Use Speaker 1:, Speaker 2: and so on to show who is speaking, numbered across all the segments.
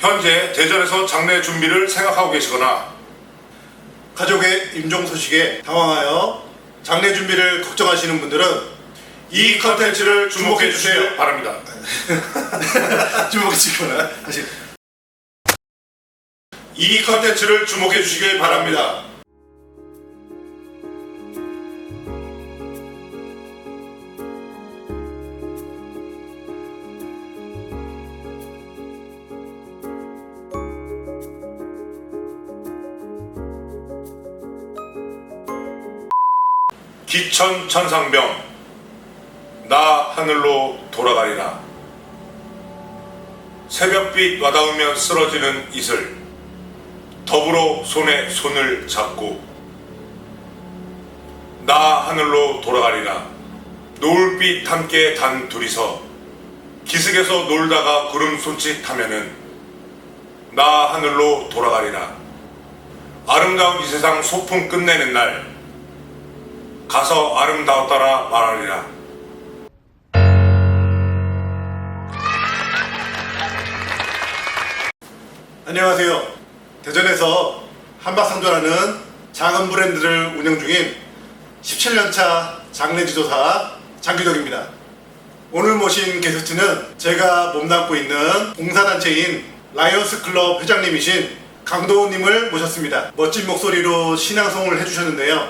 Speaker 1: 현재 대전에서 장례 준비를 생각하고 계시거나
Speaker 2: 가족의 임종 소식에 당황하여 장례 준비를 걱정하시는 분들은
Speaker 1: 이 컨텐츠를 주목해 주시길 바랍니다.
Speaker 2: 주목해 주시거나 다시
Speaker 1: 이 컨텐츠를 주목해 주시길 바랍니다. 기천 천상병 나 하늘로 돌아가리라. 새벽빛 와닿으며 쓰러지는 이슬 더불어 손에 손을 잡고 나 하늘로 돌아가리라. 노을빛 함께 단 둘이서 기슭에서 놀다가 구름 손짓하면은 나 하늘로 돌아가리라. 아름다운 이 세상 소풍 끝내는 날 가서 아름다웠다라 말하리라.
Speaker 2: 안녕하세요. 대전에서 한박상조라는 작은 브랜드를 운영 중인 17년차 장례지도사 장규덕입니다. 오늘 모신 게스트는 제가 몸담고 있는 봉사단체인 라이언스 클럽 회장님이신 강도훈님을 모셨습니다. 멋진 목소리로 신앙송을 해주셨는데요.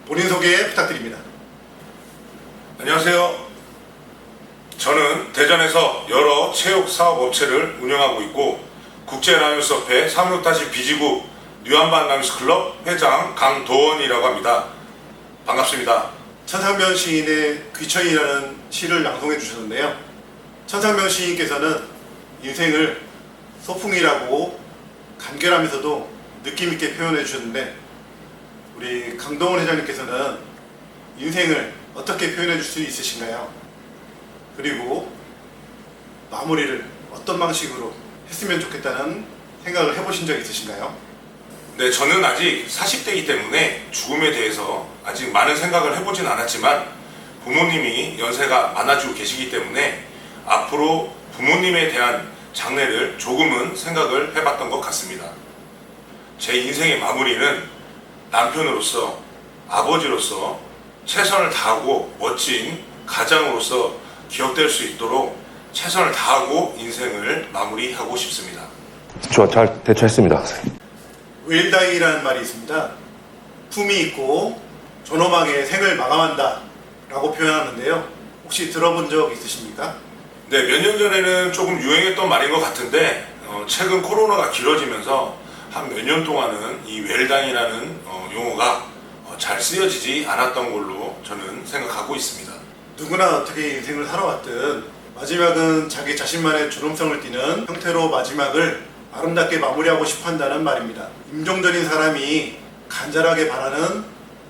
Speaker 2: 본인 소개 부탁드립니다.
Speaker 1: 안녕하세요. 저는 대전에서 여러 체육 사업 업체를 운영하고 있고 국제 라이언스협회 36-B지구 뉴한반 라이언스 클럽 회장 강도원이라고 합니다. 반갑습니다.
Speaker 2: 천상병 시인의 귀천이라는 시를 낭송해 주셨는데요. 천상병 시인께서는 인생을 소풍이라고 간결하면서도 느낌 있게 표현해 주셨는데 우리 강동원 회장님께서는 인생을 어떻게 표현해 줄 수 있으신가요? 그리고 마무리를 어떤 방식으로 했으면 좋겠다는 생각을 해보신 적 있으신가요?
Speaker 1: 네, 저는 아직 40대이기 때문에 죽음에 대해서 아직 많은 생각을 해보진 않았지만 부모님이 연세가 많아지고 계시기 때문에 앞으로 부모님에 대한 장례를 조금은 생각을 해봤던 것 같습니다. 제 인생의 마무리는 남편으로서, 아버지로서 최선을 다하고 멋진 가장으로서 기억될 수 있도록 최선을 다하고 인생을 마무리하고 싶습니다.
Speaker 3: 잘 대처했습니다.
Speaker 2: 웰다이라는 말이 있습니다. 품이 있고 존엄하게 생을 마감한다 라고 표현하는데요. 혹시 들어본 적 있으십니까?
Speaker 1: 네, 몇 년 전에는 조금 유행했던 말인 것 같은데 최근 코로나가 길어지면서 한 몇 년 동안은 이 웰다이라는 용어가 잘 쓰여지지 않았던 걸로 저는 생각하고 있습니다.
Speaker 2: 누구나 어떻게 인생을 살아왔든 마지막은 자기 자신만의 존엄성을 띠는 형태로 마지막을 아름답게 마무리하고 싶어 한다는 말입니다. 임종전인 사람이 간절하게 바라는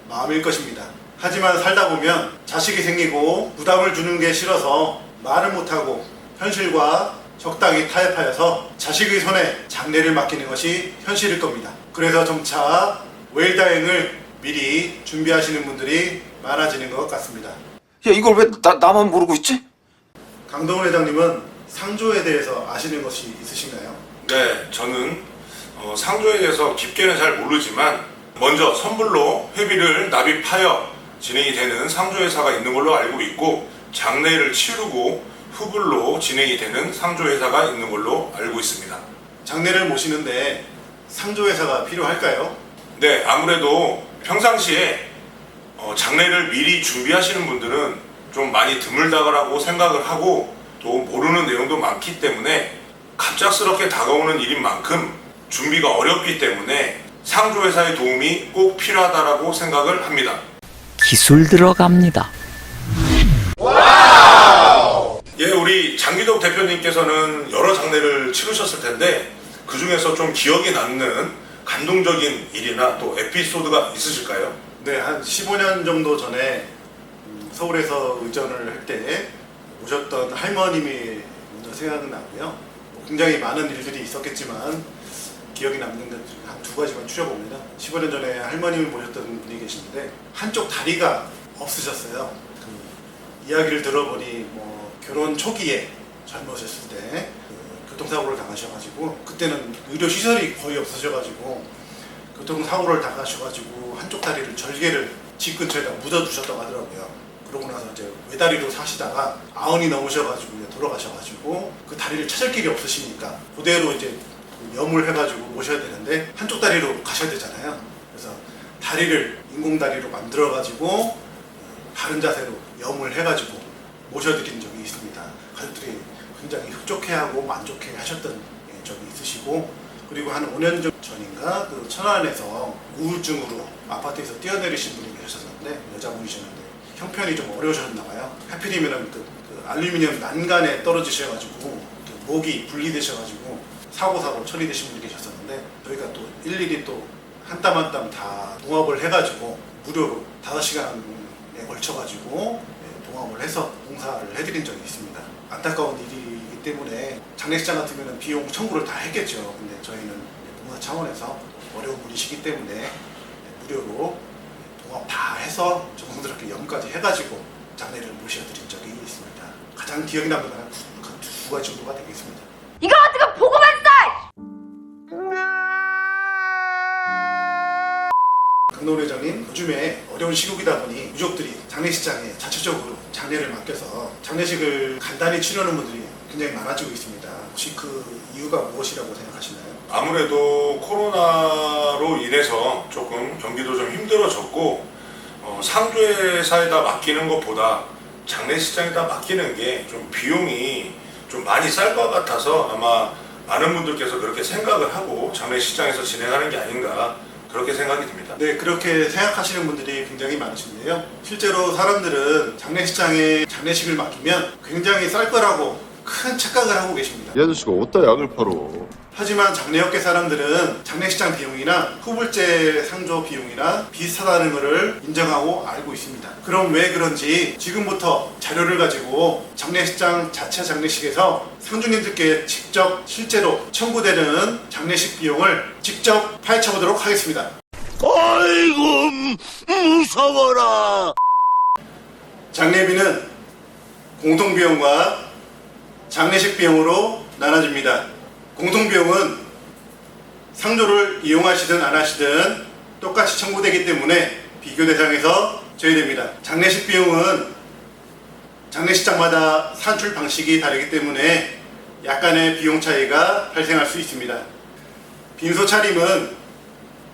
Speaker 2: 마음일 것입니다. 하지만 살다 보면 자식이 생기고 부담을 주는 게 싫어서 말을 못하고 현실과 적당히 타협하여서 자식의 손에 장례를 맡기는 것이 현실일 겁니다. 그래서 점차 웰다잉을 미리 준비하시는 분들이 많아지는 것 같습니다.
Speaker 4: 야, 이걸 왜 나만 모르고 있지?
Speaker 2: 강동원 회장님은 상조에 대해서 아시는 것이 있으신가요?
Speaker 1: 네, 저는 상조에 대해서 깊게는 잘 모르지만 먼저 선불로 회비를 납입하여 진행이 되는 상조회사가 있는 걸로 알고 있고 장례를 치르고 후불로 진행이 되는 상조회사가 있는 걸로 알고 있습니다.
Speaker 2: 장례를 모시는데 상조회사가 필요할까요?
Speaker 1: 네, 아무래도 평상시에 장례를 미리 준비하시는 분들은 좀 많이 드물다라고 생각을 하고 또 모르는 내용도 많기 때문에 갑작스럽게 다가오는 일인 만큼 준비가 어렵기 때문에 상조회사의 도움이 꼭 필요하다라고 생각을 합니다.
Speaker 5: 기술 들어갑니다.
Speaker 1: 예, 우리 장규덕 대표님께서는 여러 장례를 치르셨을 텐데 그 중에서 좀 기억에 남는 감동적인 일이나 또 에피소드가 있으실까요?
Speaker 2: 네, 한 15년 정도 전에 서울에서 의전을 할 때 모셨던 할머님이 먼저 생각나고요. 굉장히 많은 일들이 있었겠지만 기억이 남는 것 한 두 가지만 추려봅니다. 15년 전에 할머님을 모셨던 분이 계시는데 한쪽 다리가 없으셨어요. 그 이야기를 들어보니 결혼 초기에 젊으셨을 때 교통사고를 당하셔가지고 그때는 의료시설이 거의 없으셔가지고 교통사고를 당하셔가지고 한쪽 다리를 절개를 집 근처에다 묻어두셨다고 하더라고요. 그러고 나서 이제 외다리로 사시다가 90이 넘으셔가지고 이제 돌아가셔가지고 그 다리를 찾을 길이 없으시니까 그대로 이제 염을 해가지고 모셔야 되는데 한쪽 다리로 가셔야 되잖아요. 그래서 다리를 인공다리로 만들어가지고 바른 자세로 염을 해가지고 모셔드린 적이 있습니다. 가족들이 굉장히 흡족해하고 만족해 하셨던 적이 있으시고, 그리고 한 5년 전인가 그 천안에서 우울증으로 아파트에서 뛰어내리신 분이 계셨었는데, 여자분이셨는데 형편이 좀 어려우셨나 봐요. 하필이면 그 알루미늄 난간에 떨어지셔가지고 목이 분리되셔가지고 사고 처리되신 분이 계셨었는데, 저희가 또 일일이 또 한 땀 한 땀 다 동업을 해가지고 무료로 5시간에 걸쳐가지고 동업을 해서 봉사를 해드린 적이 있습니다. 안타까운 일이기 때문에 장례식장 같으면 비용 청구를 다 했겠죠. 근데 저희는 봉사 차원에서 어려운 분이시기 때문에 무료로 동업 다 해서 정성스럽게 염까지 해가지고 장례를 모셔드린 적이 있습니다. 가장 기억에 남는 건 두 가지 정도가 되겠습니다.
Speaker 6: 이거 어떻게 보고만 써!
Speaker 2: 강노 회장님, 요즘에 어려운 시국이다 보니 유족들이 장례식장에 자체적으로 장례를 맡겨서 장례식을 간단히 치르는 분들이 굉장히 많아지고 있습니다. 혹시 그 이유가 무엇이라고 생각하시나요?
Speaker 1: 아무래도 코로나로 인해서 조금 경기도 좀 힘들어졌고, 상조회사에다 맡기는 것보다 장례식장에다 맡기는 게 좀 비용이 좀 많이 쌀 것 같아서 아마 많은 분들께서 그렇게 생각을 하고 장례식장에서 진행하는 게 아닌가, 그렇게 생각이 듭니다.
Speaker 2: 네, 그렇게 생각하시는 분들이 굉장히 많으신데요. 실제로 사람들은 장례식장에 장례식을 맡기면 굉장히 쌀 거라고 큰 착각을 하고 계십니다.
Speaker 7: 이 아저씨가 어디다 약을 팔어?
Speaker 2: 하지만 장례업계 사람들은 장례식장 비용이나 후불제 상조 비용이나 비슷하다는 것을 인정하고 알고 있습니다. 그럼 왜 그런지 지금부터 자료를 가지고 장례식장 자체 장례식에서 상주님들께 직접 실제로 청구되는 장례식 비용을 직접 파헤쳐 보도록 하겠습니다.
Speaker 8: 아이고 무서워라.
Speaker 2: 장례비는 공통비용과 장례식 비용으로 나눠집니다. 공통비용은 상조를 이용하시든 안 하시든 똑같이 청구되기 때문에 비교 대상에서 제외됩니다. 장례식 비용은 장례식장마다 산출 방식이 다르기 때문에 약간의 비용 차이가 발생할 수 있습니다. 빈소 차림은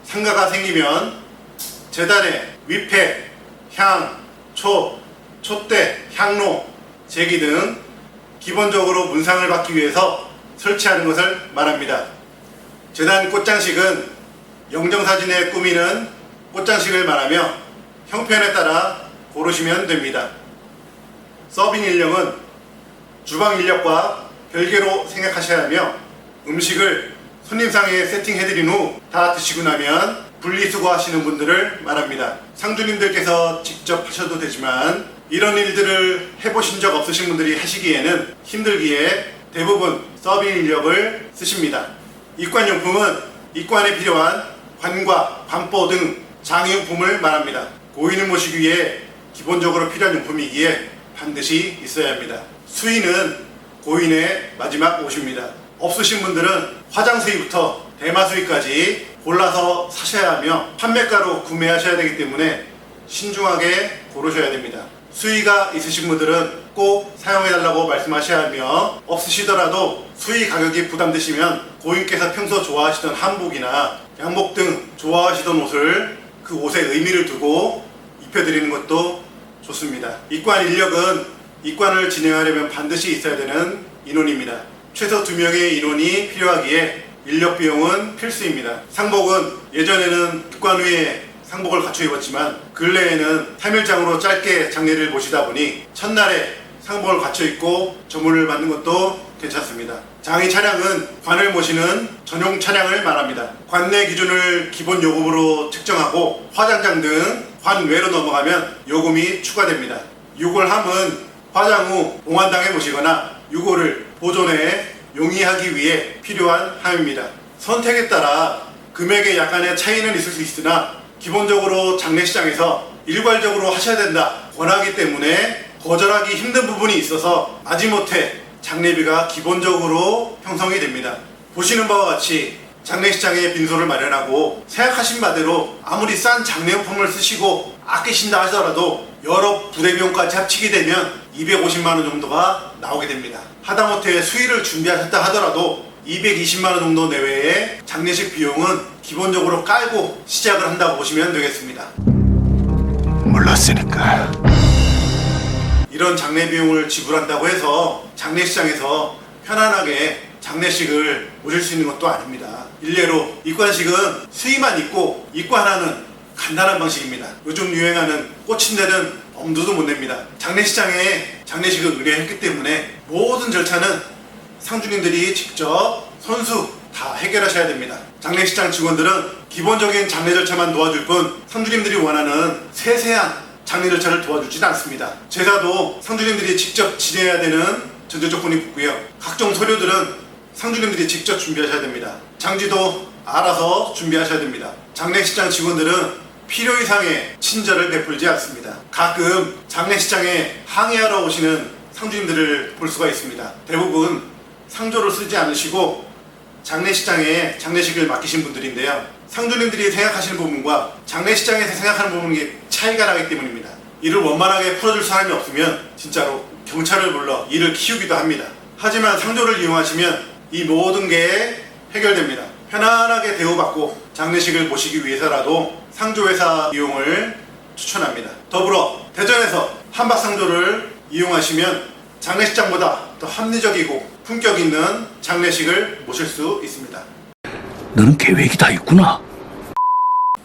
Speaker 2: 상가가 생기면 재단에 위패, 향, 초, 촛대, 향로, 제기 등 기본적으로 문상을 받기 위해서 설치하는 것을 말합니다. 재단 꽃장식은 영정사진에 꾸미는 꽃장식을 말하며 형편에 따라 고르시면 됩니다. 서빙 인력은 주방 인력과 별개로 생각하셔야 하며, 음식을 손님상에 세팅해드린 후 다 드시고 나면 분리수거하시는 분들을 말합니다. 상주님들께서 직접 하셔도 되지만 이런 일들을 해보신 적 없으신 분들이 하시기에는 힘들기에 대부분 서빙 인력을 쓰십니다. 입관용품은 입관에 필요한 관과 관보 등 장용품을 말합니다. 고인을 모시기 위해 기본적으로 필요한 용품이기에 반드시 있어야 합니다. 수의는 고인의 마지막 옷입니다. 없으신 분들은 화장 수의부터 대마 수의까지 골라서 사셔야 하며 판매가로 구매하셔야 되기 때문에 신중하게 고르셔야 됩니다. 수의가 있으신 분들은 꼭 사용해달라고 말씀하셔야 하며, 없으시더라도 수의 가격이 부담되시면 고인께서 평소 좋아하시던 한복이나 양복 등 좋아하시던 옷을 그 옷에 의미를 두고 입혀드리는 것도 좋습니다. 입관 인력은 입관을 진행하려면 반드시 있어야 되는 인원입니다. 최소 2명의 인원이 필요하기에 인력 비용은 필수입니다. 상복은 예전에는 입관 후에 상복을 갖춰 입었지만 근래에는 3일장으로 짧게 장례를 모시다 보니 첫날에 상복을 갖춰 입고 저물을 받는 것도 괜찮습니다. 장의 차량은 관을 모시는 전용 차량을 말합니다. 관내 기준을 기본 요금으로 측정하고 화장장 등 관외로 넘어가면 요금이 추가됩니다. 유골함은 화장 후 봉안당에 모시거나 유골을 보존해 용이하기 위해 필요한 함입니다. 선택에 따라 금액에 약간의 차이는 있을 수 있으나 기본적으로 장례식장에서 일괄적으로 하셔야 된다 권하기 때문에 거절하기 힘든 부분이 있어서 마지못해 장례비가 기본적으로 형성이 됩니다. 보시는 바와 같이 장례식장에 빈소를 마련하고 생각하신 바대로 아무리 싼 장례용품을 쓰시고 아끼신다 하더라도 여러 부대비용까지 합치게 되면 250만 원 정도가 나오게 됩니다. 하다못해 수의를 준비하셨다 하더라도 220만 원 정도 내외의 장례식 비용은 기본적으로 깔고 시작을 한다고 보시면 되겠습니다.
Speaker 8: 몰랐으니까.
Speaker 2: 이런 장례 비용을 지불한다고 해서 장례식장에서 편안하게 장례식을 모실 수 있는 것도 아닙니다. 일례로 입관식은 수의만 있고 입관하는 간단한 방식입니다. 요즘 유행하는 꽂힌 데는 엄두도 못 냅니다. 장례식장에 장례식을 의뢰했기 때문에 모든 절차는 상주님들이 직접 손수 다 해결하셔야 됩니다. 장례식장 직원들은 기본적인 장례 절차만 도와줄 뿐 상주님들이 원하는 세세한 장례 절차를 도와주진 않습니다. 제사도 상주님들이 직접 지내야 되는 전제 조건이 붙고요. 각종 서류들은 상주님들이 직접 준비하셔야 됩니다. 장지도 알아서 준비하셔야 됩니다. 장례식장 직원들은 필요 이상의 친절을 베풀지 않습니다. 가끔 장례식장에 항해하러 오시는 상주님들을 볼 수가 있습니다. 대부분 상조를 쓰지 않으시고 장례식장에 장례식을 맡기신 분들인데요. 상주님들이 생각하시는 부분과 장례식장에서 생각하는 부분이 차이가 나기 때문입니다. 이를 원만하게 풀어줄 사람이 없으면 진짜로 경찰을 불러 일을 키우기도 합니다. 하지만 상조를 이용하시면 이 모든 게 해결됩니다. 편안하게 대우받고 장례식을 모시기 위해서라도 상조회사 이용을 추천합니다. 더불어 대전에서 한박상조를 이용하시면 장례식장보다 더 합리적이고 품격 있는 장례식을 모실 수 있습니다.
Speaker 8: 너는 계획이 다 있구나.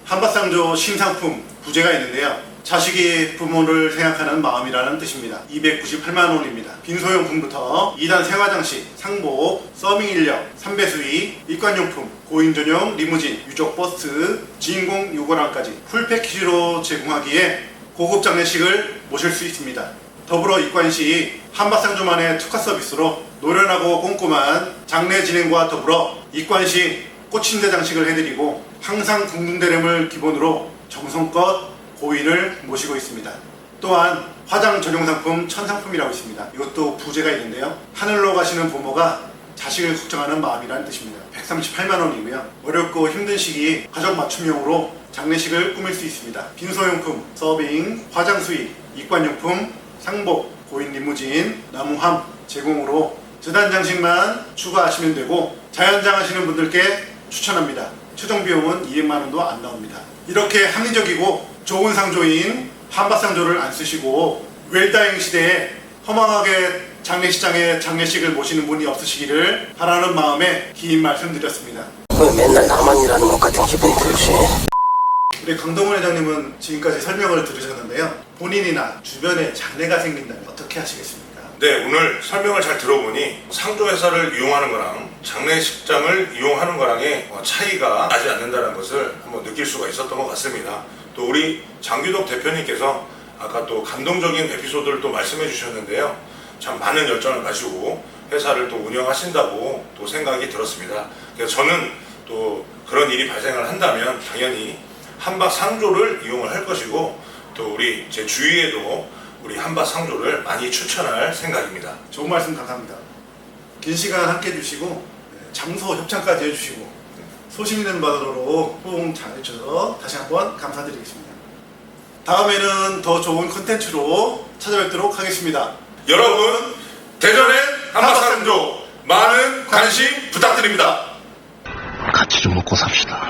Speaker 2: 한박상조 신상품 부제가 있는데요. 자식이 부모를 생각하는 마음이라는 뜻입니다. 298만 원입니다. 빈소용품부터 2단 생화장식, 상복, 서밍 인력, 삼배수의, 입관용품, 고인 전용 리무진, 유족 버스, 주인공 요구랑까지 풀 패키지로 제공하기에 고급 장례식을 모실 수 있습니다. 더불어 입관 시 한박상조만의 특화 서비스로 노련하고 꼼꼼한 장례 진행과 더불어 입관 시 꽃침대 장식을 해드리고 항상 궁둥대рем을 기본으로 정성껏 고인을 모시고 있습니다. 또한 화장 전용 상품 천상품이라고 있습니다. 이것도 부제가 있는데요. 하늘로 가시는 부모가 자식을 걱정하는 마음이라는 뜻입니다. 138만 원이고요. 어렵고 힘든 시기 가족 맞춤형으로 장례식을 꾸밀 수 있습니다. 빈소용품, 서빙, 화장 수의, 입관용품, 상복, 고인 리무진, 나무함 제공으로 재단 장식만 추가하시면 되고 자연장 하시는 분들께 추천합니다. 최종 비용은 200만 원도 안 나옵니다. 이렇게 합리적이고 좋은 상조인 한박상조를 안 쓰시고 웰다잉 시대에 허망하게 장례식장에 장례식을 모시는 분이 없으시기를 바라는 마음에 긴 말씀드렸습니다.
Speaker 4: 왜 맨날 나만 일하는 것 같은 기분이 들지?
Speaker 2: 우리 강동원 회장님은 지금까지 설명을 들으셨는데요. 본인이나 주변에 장례가 생긴다면 어떻게 하시겠습니까?
Speaker 1: 네, 오늘 설명을 잘 들어보니 상조회사를 이용하는 거랑 장례식장을 이용하는 거랑의 차이가 나지 않는다는 것을 한번 느낄 수가 있었던 것 같습니다. 또 우리 장규덕 대표님께서 아까 또 감동적인 에피소드를 또 말씀해 주셨는데요. 참 많은 열정을 가지고 회사를 또 운영하신다고 또 생각이 들었습니다. 그래서 저는 또 그런 일이 발생을 한다면 당연히 한박상조를 이용을 할 것이고 또 우리 제 주위에도 우리 한박상조를 많이 추천할 생각입니다.
Speaker 2: 좋은 말씀 감사합니다. 긴 시간 함께 해주시고 장소 협찬까지 해주시고 소신 있는 바다로 호응 잘해주셔서 다시 한번 감사드리겠습니다. 다음에는 더 좋은 콘텐츠로 찾아뵙도록 하겠습니다.
Speaker 1: 여러분, 대전의 한박상조 많은 관심 부탁드립니다.
Speaker 8: 같이 좀 먹고 삽시다.